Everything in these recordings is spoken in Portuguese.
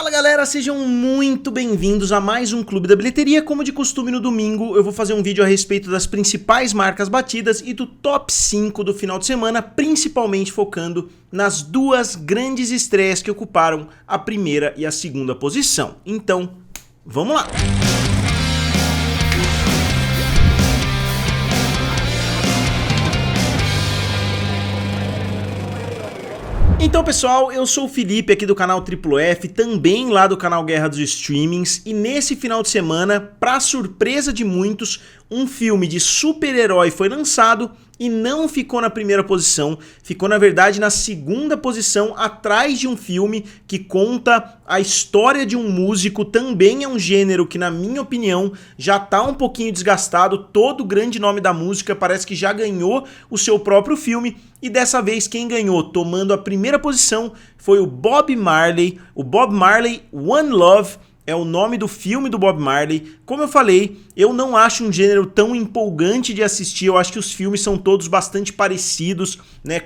Fala galera, sejam muito bem-vindos a mais um Clube da Bilheteria. Como de costume no domingo, eu vou fazer um vídeo a respeito das principais marcas batidas e do top 5 do final de semana, principalmente focando nas duas grandes estreias que ocuparam a primeira e a segunda posição. Então, vamos lá! Então pessoal, eu sou o Felipe aqui do canal Triplo F, também lá do canal Guerra dos Streamings, e nesse final de semana, para surpresa de muitos, um filme de super-herói foi lançado e não ficou na primeira posição, ficou na verdade na segunda posição, atrás de um filme que conta a história de um músico. Também é um gênero que, na minha opinião, já tá um pouquinho desgastado. Todo o grande nome da música parece que já ganhou o seu próprio filme, e dessa vez quem ganhou, tomando a primeira posição, foi o Bob Marley. O Bob Marley One Love é o nome do filme do Bob Marley. Como eu falei, eu não acho um gênero tão empolgante de assistir. Eu acho que os filmes são todos bastante parecidos, né,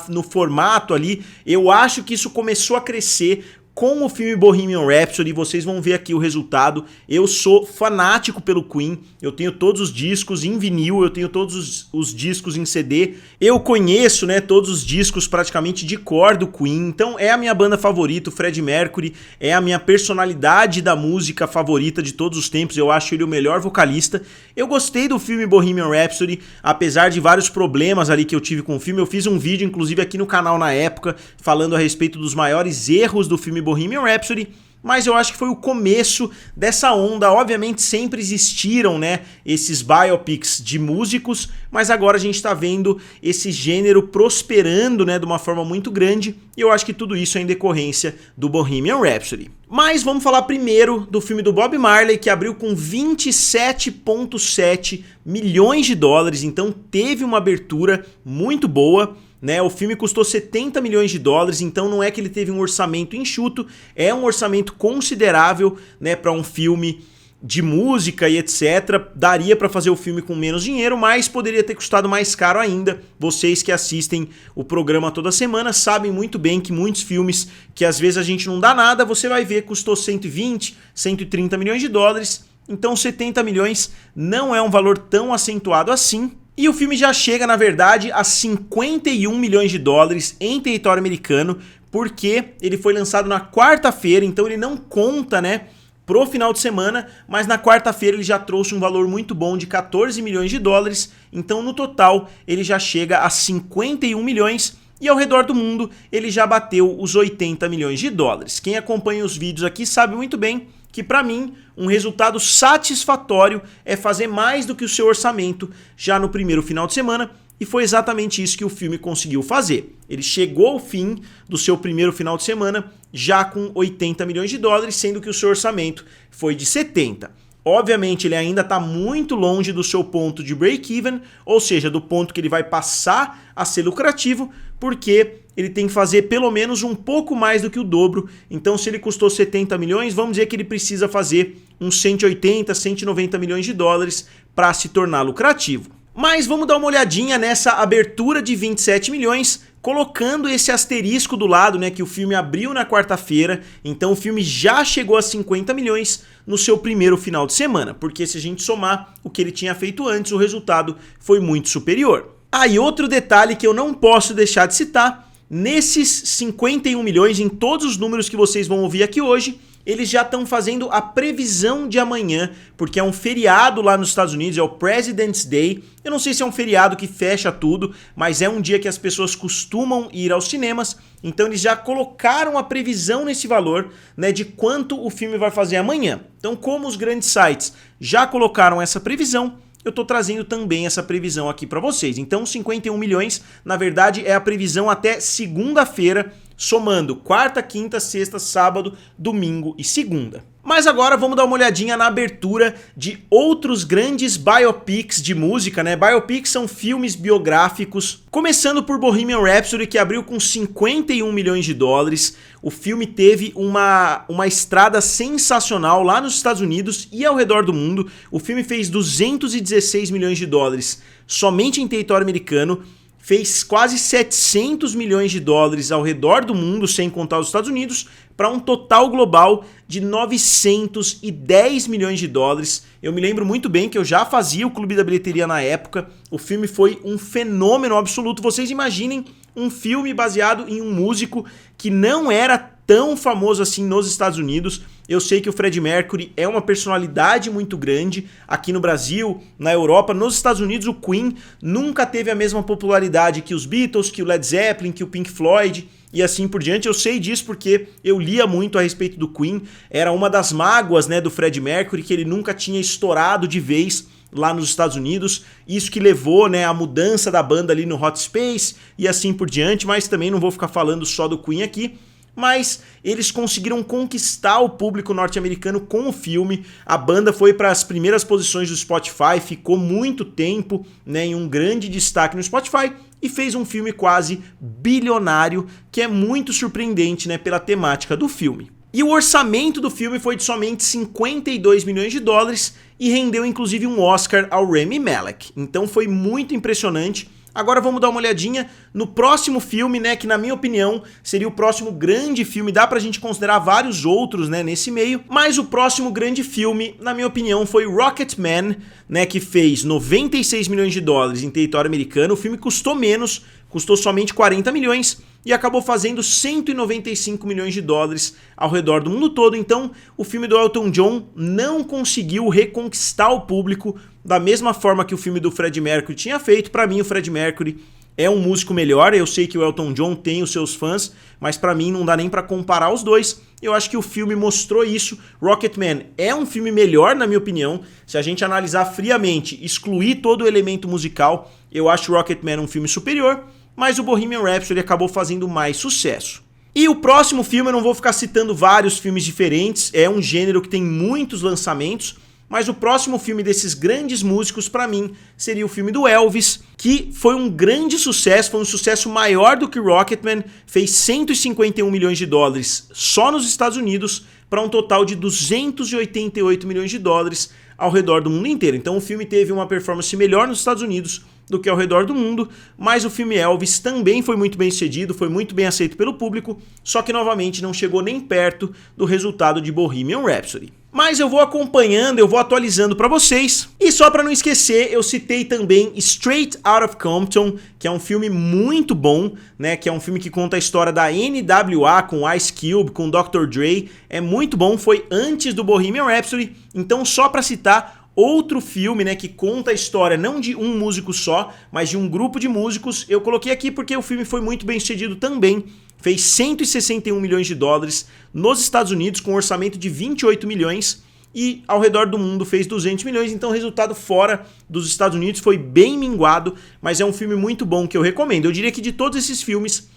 no formato ali. Eu acho que isso começou a crescer com o filme Bohemian Rhapsody. Vocês vão ver aqui o resultado. Eu sou fanático pelo Queen, eu tenho todos os discos em vinil, eu tenho todos os discos em CD, eu conheço, né, todos os discos praticamente de cor do Queen, então é a minha banda favorita. O Freddie Mercury é a minha personalidade da música favorita de todos os tempos, eu acho ele o melhor vocalista. Eu gostei do filme Bohemian Rhapsody, apesar de vários problemas ali que eu tive com o filme. Eu fiz um vídeo, inclusive, aqui no canal na época, falando a respeito dos maiores erros do filme Bohemian Rhapsody, mas eu acho que foi o começo dessa onda. Obviamente sempre existiram, né, esses biopics de músicos, mas agora a gente tá vendo esse gênero prosperando, né, de uma forma muito grande, e eu acho que tudo isso é em decorrência do Bohemian Rhapsody. Mas vamos falar primeiro do filme do Bob Marley, que abriu com 27,7 milhões de dólares, então teve uma abertura muito boa, né? O filme custou 70 milhões de dólares, então não é que ele teve um orçamento enxuto, é um orçamento considerável, né, para um filme de música e etc. Daria para fazer o filme com menos dinheiro, mas poderia ter custado mais caro ainda. Vocês que assistem o programa toda semana sabem muito bem que muitos filmes que às vezes a gente não dá nada, você vai ver, custou 120, 130 milhões de dólares, então 70 milhões não é um valor tão acentuado assim. E o filme já chega, na verdade, a 51 milhões de dólares em território americano, porque ele foi lançado na quarta-feira, então ele não conta, né, pro final de semana, mas na quarta-feira ele já trouxe um valor muito bom de 14 milhões de dólares, então no total ele já chega a 51 milhões, e ao redor do mundo ele já bateu os 80 milhões de dólares. Quem acompanha os vídeos aqui sabe muito bem que, para mim, um resultado satisfatório é fazer mais do que o seu orçamento já no primeiro final de semana, e foi exatamente isso que o filme conseguiu fazer. Ele chegou ao fim do seu primeiro final de semana já com 80 milhões de dólares, sendo que o seu orçamento foi de 70. Obviamente ele ainda está muito longe do seu ponto de break-even, ou seja, do ponto que ele vai passar a ser lucrativo, porque ele tem que fazer pelo menos um pouco mais do que o dobro. Então, se ele custou 70 milhões, vamos dizer que ele precisa fazer uns 180, 190 milhões de dólares para se tornar lucrativo. Mas vamos dar uma olhadinha nessa abertura de 27 milhões, colocando esse asterisco do lado, né, que o filme abriu na quarta-feira, então o filme já chegou a 50 milhões no seu primeiro final de semana, porque se a gente somar o que ele tinha feito antes, o resultado foi muito superior. E outro detalhe que eu não posso deixar de citar: nesses 51 milhões, em todos os números que vocês vão ouvir aqui hoje, eles já estão fazendo a previsão de amanhã, porque é um feriado lá nos Estados Unidos, é o President's Day. Eu não sei se é um feriado que fecha tudo, mas é um dia que as pessoas costumam ir aos cinemas, então eles já colocaram a previsão nesse valor, né, de quanto o filme vai fazer amanhã. Então, como os grandes sites já colocaram essa previsão, eu estou trazendo também essa previsão aqui para vocês. Então 51 milhões, na verdade, é a previsão até segunda-feira, somando quarta, quinta, sexta, sábado, domingo e segunda. Mas agora vamos dar uma olhadinha na abertura de outros grandes biopics de música, né? Biopics são filmes biográficos, começando por Bohemian Rhapsody, que abriu com 51 milhões de dólares. O filme teve uma estrada sensacional lá nos Estados Unidos e ao redor do mundo. O filme fez 216 milhões de dólares somente em território americano. fez quase 700 milhões de dólares ao redor do mundo, sem contar os Estados Unidos, para um total global de 910 milhões de dólares. Eu me lembro muito bem que eu já fazia o Clube da Bilheteria na época. O filme foi um fenômeno absoluto. Vocês imaginem um filme baseado em um músico que não era tão famoso assim nos Estados Unidos. Eu sei que o Freddie Mercury é uma personalidade muito grande aqui no Brasil, na Europa. Nos Estados Unidos, o Queen nunca teve a mesma popularidade que os Beatles, que o Led Zeppelin, que o Pink Floyd e assim por diante. Eu sei disso porque eu lia muito a respeito do Queen. Era uma das mágoas, né, do Freddie Mercury, que ele nunca tinha estourado de vez lá nos Estados Unidos, isso que levou, né, a mudança da banda ali no Hot Space e assim por diante, mas também não vou ficar falando só do Queen aqui. Mas eles conseguiram conquistar o público norte-americano com o filme. A banda foi para as primeiras posições do Spotify, ficou muito tempo, né, em um grande destaque no Spotify e fez um filme quase bilionário, que é muito surpreendente, né, pela temática do filme. E o orçamento do filme foi de somente 52 milhões de dólares e rendeu inclusive um Oscar ao Rami Malek. Então foi muito impressionante. Agora vamos dar uma olhadinha no próximo filme, né, que na minha opinião seria o próximo grande filme. Dá pra gente considerar vários outros, né, nesse meio, mas o próximo grande filme, na minha opinião, foi Rocketman, né, que fez 96 milhões de dólares em território americano. O filme custou menos, custou somente 40 milhões e acabou fazendo 195 milhões de dólares ao redor do mundo todo. Então, o filme do Elton John não conseguiu reconquistar o público da mesma forma que o filme do Freddie Mercury tinha feito. Para mim, o Freddie Mercury é um músico melhor. Eu sei que o Elton John tem os seus fãs, mas para mim não dá nem para comparar os dois. Eu acho que o filme mostrou isso. Rocketman é um filme melhor, na minha opinião. Se a gente analisar friamente, excluir todo o elemento musical, eu acho Rocketman um filme superior, mas o Bohemian Rhapsody acabou fazendo mais sucesso. E o próximo filme, eu não vou ficar citando vários filmes diferentes, é um gênero que tem muitos lançamentos, mas o próximo filme desses grandes músicos, para mim, seria o filme do Elvis, que foi um grande sucesso, foi um sucesso maior do que Rocketman, fez 151 milhões de dólares só nos Estados Unidos, para um total de 288 milhões de dólares ao redor do mundo inteiro. Então o filme teve uma performance melhor nos Estados Unidos do que ao redor do mundo, mas o filme Elvis também foi muito bem sucedido, foi muito bem aceito pelo público, só que novamente não chegou nem perto do resultado de Bohemian Rhapsody. Mas eu vou acompanhando, eu vou atualizando para vocês. E só para não esquecer, eu citei também Straight Outta Compton, que é um filme muito bom, né? Que é um filme que conta a história da NWA com Ice Cube, com Dr. Dre. É muito bom, foi antes do Bohemian Rhapsody. Então, só para citar outro filme, né, que conta a história não de um músico só, mas de um grupo de músicos, eu coloquei aqui porque o filme foi muito bem sucedido também. Fez 161 milhões de dólares nos Estados Unidos, com um orçamento de 28 milhões, e ao redor do mundo fez 200 milhões, então o resultado fora dos Estados Unidos foi bem minguado, mas é um filme muito bom que eu recomendo. Eu diria que de todos esses filmes,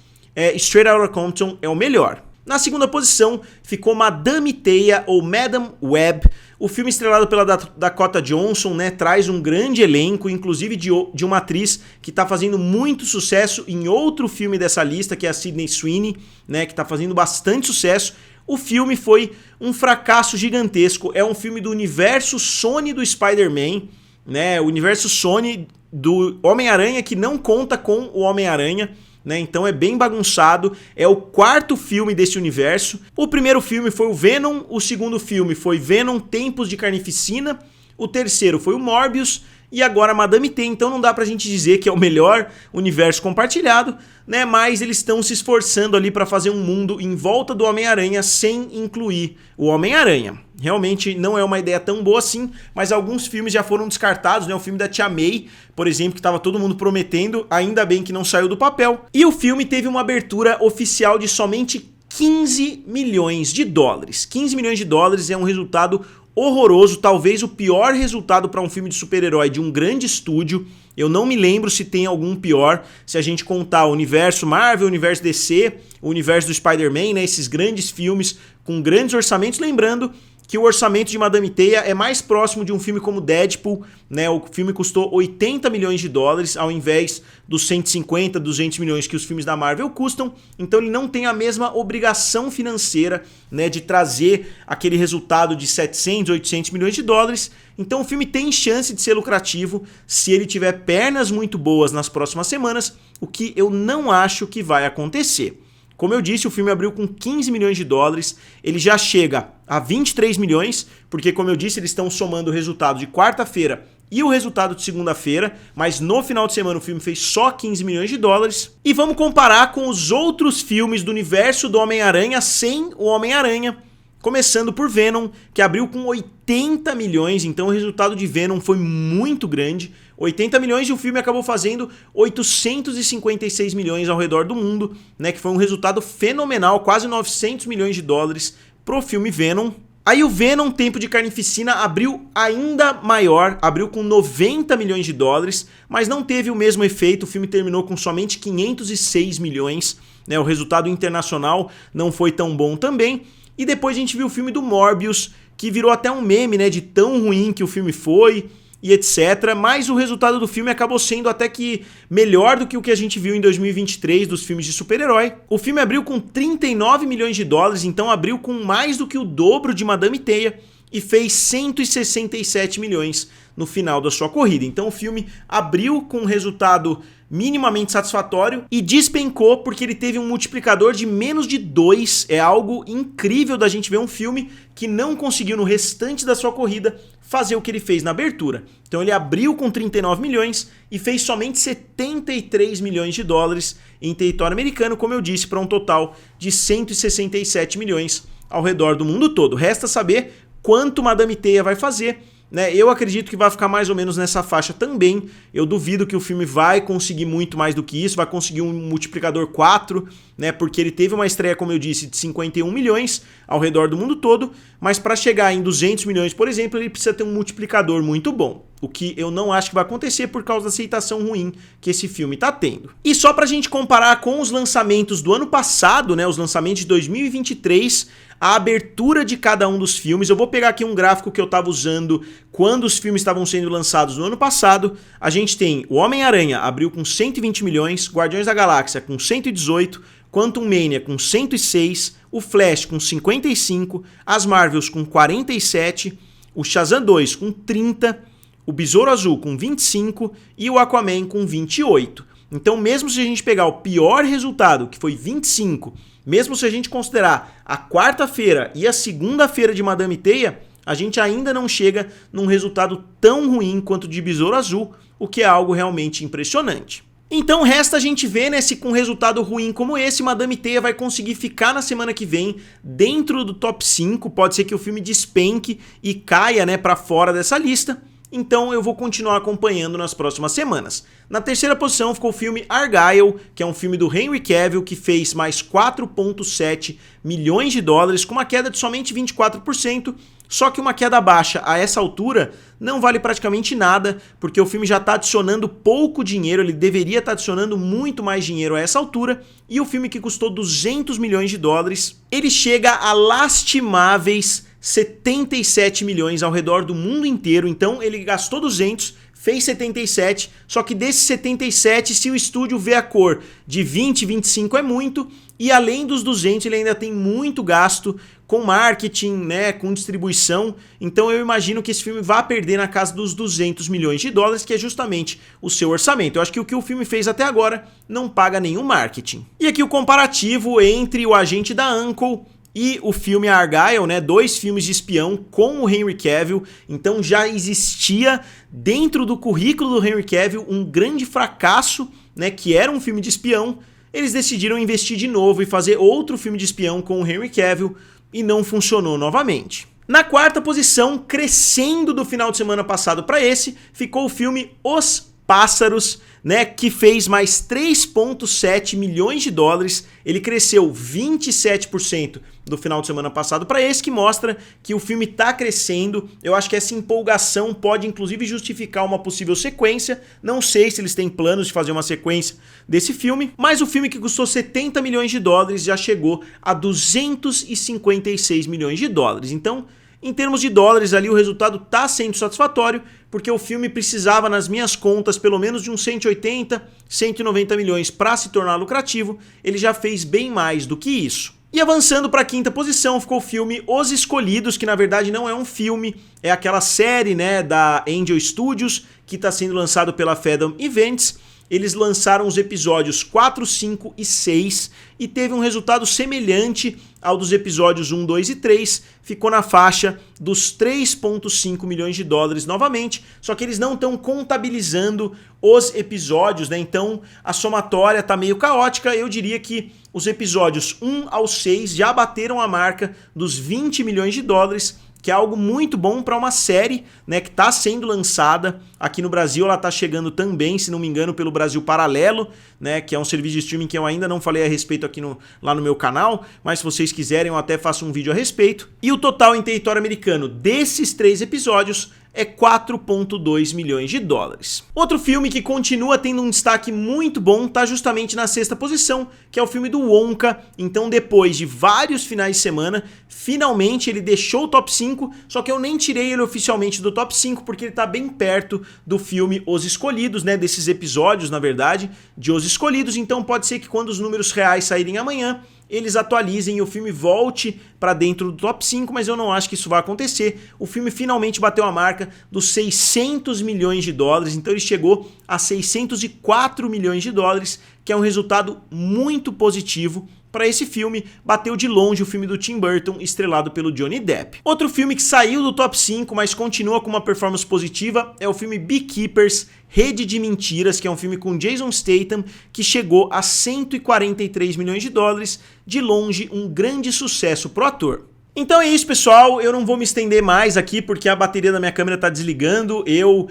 Straight Outta Compton é o melhor. Na segunda posição ficou Madame Teia, ou Madame Web. O filme estrelado pela Dakota Johnson, né, traz um grande elenco, inclusive de uma atriz que está fazendo muito sucesso em outro filme dessa lista, que é a Sydney Sweeney, né, que está fazendo bastante sucesso. O filme foi um fracasso gigantesco, é um filme do universo Sony do Spider-Man, né, o universo Sony do Homem-Aranha que não conta com o Homem-Aranha, né? Então é bem bagunçado, é o quarto filme desse universo. O primeiro filme foi o Venom, o segundo filme foi Venom Tempos de Carnificina, o terceiro foi o Morbius e agora Madame Teia. Então não dá pra gente dizer que é o melhor universo compartilhado, né? Mas eles estão se esforçando ali pra fazer um mundo em volta do Homem-Aranha sem incluir o Homem-Aranha. Realmente não é uma ideia tão boa assim, mas alguns filmes já foram descartados, né? O filme da Tia May, por exemplo, que estava todo mundo prometendo, ainda bem que não saiu do papel. E o filme teve uma abertura oficial de somente 15 milhões de dólares. 15 milhões de dólares é um resultado horroroso, talvez o pior resultado para um filme de super-herói de um grande estúdio. Eu não me lembro se tem algum pior, se a gente contar o universo Marvel, o universo DC, o universo do Spider-Man, né, esses grandes filmes com grandes orçamentos. Lembrando que o orçamento de Madame Teia é mais próximo de um filme como Deadpool, né? O filme custou 80 milhões de dólares ao invés dos 150, 200 milhões que os filmes da Marvel custam. Então ele não tem a mesma obrigação financeira, né, de trazer aquele resultado de 700, 800 milhões de dólares. Então o filme tem chance de ser lucrativo se ele tiver pernas muito boas nas próximas semanas o que eu não acho que vai acontecer. Como eu disse, o filme abriu com 15 milhões de dólares, ele já chega a 23 milhões, porque como eu disse, eles estão somando o resultado de quarta-feira e o resultado de segunda-feira, mas no final de semana o filme fez só 15 milhões de dólares. E vamos comparar com os outros filmes do universo do Homem-Aranha sem o Homem-Aranha, começando por Venom, que abriu com 80 milhões, então o resultado de Venom foi muito grande. 80 milhões e o filme acabou fazendo 856 milhões ao redor do mundo, né, que foi um resultado fenomenal, quase 900 milhões de dólares pro filme Venom. Aí o Venom Tempo de Carnificina abriu ainda maior, abriu com 90 milhões de dólares, mas não teve o mesmo efeito, o filme terminou com somente 506 milhões, né, o resultado internacional não foi tão bom também. E depois a gente viu o filme do Morbius, que virou até um meme, né, de tão ruim que o filme foi e etc. Mas o resultado do filme acabou sendo até que melhor do que o que a gente viu em 2023 dos filmes de super-herói. O filme abriu com 39 milhões de dólares, então abriu com mais do que o dobro de Madame Teia e fez 167 milhões no final da sua corrida. Então o filme abriu com um resultado minimamente satisfatório e despencou porque ele teve um multiplicador de menos de 2. É algo incrível da gente ver um filme que não conseguiu no restante da sua corrida fazer o que ele fez na abertura. Então ele abriu com 39 milhões e fez somente 73 milhões de dólares em território americano, como eu disse, para um total de 167 milhões ao redor do mundo todo. Resta saber quanto Madame Teia vai fazer, né? Eu acredito que vai ficar mais ou menos nessa faixa também. Eu duvido que o filme vai conseguir muito mais do que isso, vai conseguir um multiplicador 4, né? Porque ele teve uma estreia, como eu disse, de 51 milhões ao redor do mundo todo, mas para chegar em 200 milhões, por exemplo, ele precisa ter um multiplicador muito bom, o que eu não acho que vai acontecer por causa da aceitação ruim que esse filme tá tendo. E só pra gente comparar com os lançamentos do ano passado, né, os lançamentos de 2023, a abertura de cada um dos filmes, eu vou pegar aqui um gráfico que eu tava usando quando os filmes estavam sendo lançados no ano passado. A gente tem o Homem-Aranha abriu com 120 milhões, Guardiões da Galáxia com 118, Quantum Mania com 106, o Flash com 55, as Marvels com 47, o Shazam 2 com 30, o Besouro Azul com 25 e o Aquaman com 28. Então mesmo se a gente pegar o pior resultado, que foi 25, mesmo se a gente considerar a quarta-feira e a segunda-feira de Madame Teia, a gente ainda não chega num resultado tão ruim quanto o de Besouro Azul, o que é algo realmente impressionante. Então resta a gente ver, né, se com um resultado ruim como esse, Madame Teia vai conseguir ficar na semana que vem dentro do top 5, pode ser que o filme despenque e caia, né, para fora dessa lista. Então eu vou continuar acompanhando nas próximas semanas. Na terceira posição ficou o filme Argylle, que é um filme do Henry Cavill, que fez mais 4,7 milhões de dólares, com uma queda de somente 24%, só que uma queda baixa a essa altura não vale praticamente nada, porque o filme já está adicionando pouco dinheiro, ele deveria estar adicionando muito mais dinheiro a essa altura, e o filme que custou 200 milhões de dólares, ele chega a lastimáveis 77 milhões ao redor do mundo inteiro. Então ele gastou 200, fez 77, só que desses 77, se o estúdio vê a cor de 20, 25 é muito, e além dos 200 ele ainda tem muito gasto com marketing, né, com distribuição. Então eu imagino que esse filme vai perder na casa dos 200 milhões de dólares, que é justamente o seu orçamento. Eu acho que o que o filme fez até agora não paga nenhum marketing. E aqui o comparativo entre o Agente da Uncle e o filme Argylle, né, 2 filmes de espião com o Henry Cavill. Então já existia dentro do currículo do Henry Cavill um grande fracasso, né, que era um filme de espião. Eles decidiram investir de novo e fazer outro filme de espião com o Henry Cavill e não funcionou novamente. Na quarta posição, crescendo do final de semana passado para esse, ficou o filme Os Pássaros, né, que fez mais 3,7 milhões de dólares. Ele cresceu 27% do final de semana passado para esse, que mostra que o filme está crescendo. Eu acho que essa empolgação pode inclusive justificar uma possível sequência. Não sei se eles têm planos de fazer uma sequência desse filme, mas o filme que custou 70 milhões de dólares já chegou a 256 milhões de dólares. Então, em termos de dólares ali, o resultado está sendo satisfatório, porque o filme precisava, nas minhas contas, pelo menos de uns 180, 190 milhões para se tornar lucrativo. Ele já fez bem mais do que isso. E avançando para a quinta posição ficou o filme Os Escolhidos, que na verdade não é um filme, é aquela série, né, da Angel Studios, que está sendo lançado pela Fathom Events. eles lançaram os episódios 4, 5 e 6 e teve um resultado semelhante ao dos episódios 1, 2 e 3, ficou na faixa dos 3,5 milhões de dólares novamente, só que eles não estão contabilizando os episódios, né? Então a somatória tá meio caótica. Eu diria que os episódios 1 ao 6 já bateram a marca dos 20 milhões de dólares, que é algo muito bom para uma série, né, que está sendo lançada aqui no Brasil. Ela está chegando também, se não me engano, pelo Brasil Paralelo, né, que é um serviço de streaming que eu ainda não falei a respeito aqui lá no meu canal, mas se vocês quiserem eu até faço um vídeo a respeito. E o total em território americano desses 3 episódios é 4,2 milhões de dólares. Outro filme que continua tendo um destaque muito bom está justamente na 6ª posição, que é o filme do Wonka. Então, depois de vários finais de semana, finalmente ele deixou o top 5, só que eu nem tirei ele oficialmente do top 5, porque ele está bem perto do filme Os Escolhidos, né, desses episódios, na verdade, de Os Escolhidos. Então pode ser que quando os números reais saírem amanhã, eles atualizem e o filme volte para dentro do top 5, mas eu não acho que isso vai acontecer. O filme finalmente bateu a marca dos 600 milhões de dólares, então ele chegou a 604 milhões de dólares, que é um resultado muito positivo para esse filme. Bateu de longe o filme do Tim Burton, estrelado pelo Johnny Depp. Outro filme que saiu do top 5, mas continua com uma performance positiva, é o filme Beekeepers, Rede de Mentiras, que é um filme com Jason Statham, que chegou a 143 milhões de dólares, de longe um grande sucesso pro ator. Então é isso, pessoal, eu não vou me estender mais aqui porque a bateria da minha câmera tá desligando. Eu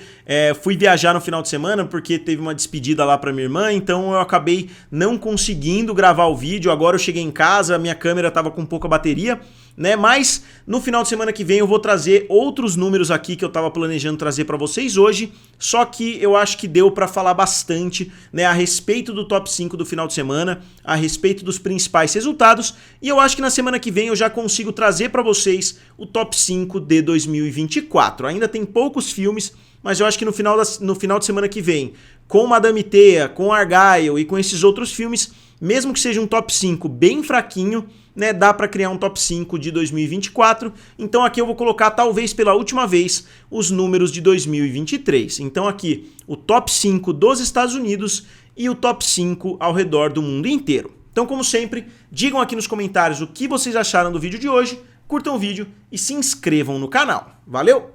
fui viajar no final de semana porque teve uma despedida lá pra minha irmã, então eu acabei não conseguindo gravar o vídeo. Agora eu cheguei em casa, a minha câmera tava com pouca bateria, né? Mas no final de semana que vem eu vou trazer outros números aqui que eu tava planejando trazer pra vocês hoje, só que eu acho que deu pra falar bastante, né, a respeito do top 5 do final de semana, a respeito dos principais resultados, e eu acho que na semana que vem eu já consigo trazer pra vocês o top 5 de 2024. Ainda tem poucos filmes, mas eu acho que no final de semana que vem, com Madame Teia, com Argyle e com esses outros filmes, mesmo que seja um top 5 bem fraquinho, né, dá para criar um top 5 de 2024. Então aqui eu vou colocar, talvez pela última vez, os números de 2023. Então aqui o top 5 dos Estados Unidos e o top 5 ao redor do mundo inteiro. Então, como sempre, digam aqui nos comentários o que vocês acharam do vídeo de hoje, curtam o vídeo e se inscrevam no canal. Valeu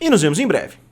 e nos vemos em breve.